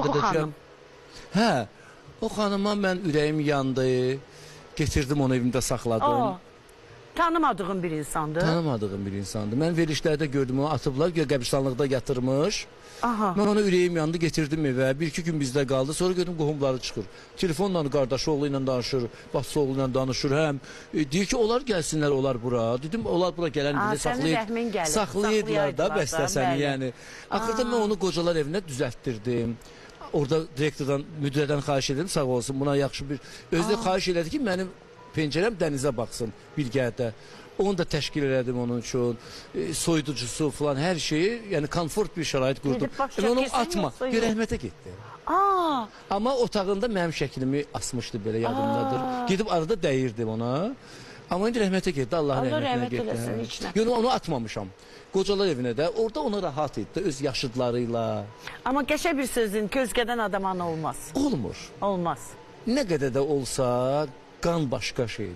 qədər xanım. Hə, o xanıma mən ürəyim yandı, getirdim onu evimdə saxladım. Aa, tanımadığın bir insandır. Tanımadığım bir insandır. Mən verilişlərdə gördüm, onu atıblar, qəbristanlıqda yatırmış. Aha. Mən ona ürəyim yandı, getirdim evə. Bir-iki gün bizdə qaldı. Sonra gördüm qohumları çıxır. Telefonla qardaşı oğlu ilə danışır, bacısı oğlu ilə danışır. Həm deyir ki, onlar gəlsinlər, onlar bura. Dedim, onlar bura gələn bizi saxlayırdılar da bəstəsini. Yəni axırda mən onu qocalar evinə düzəltdirdim. Orada direktordan, müdirədən xahiş edirdim, sağ olsun. Buna yaxşı bir özü də xahiş elədi ki, mənim pəncərəm dənizə baxsın bir gərdə. Onu da təşkil elədim onun üçün. Soyuducusu falan hər şeyi, yəni komfort bir şərait qurdum. Onu atma, rəhmətə getdi. Amma otağında mənim şəklimi asmışdı belə yadımdadır. Gedib arada dəyirdim ona. Amma indi rəhmətə getdi, Allah rəhmətinə getdi. Yəni onu atmamışam. Qocalar evinə də, orada ona rahat idi, öz yaşıdlarıyla. Amma qəşəng bir sözün közgədən adama olmaz. Olmur. Olmaz. Nə qədər də olsa, qan başqa şeydir.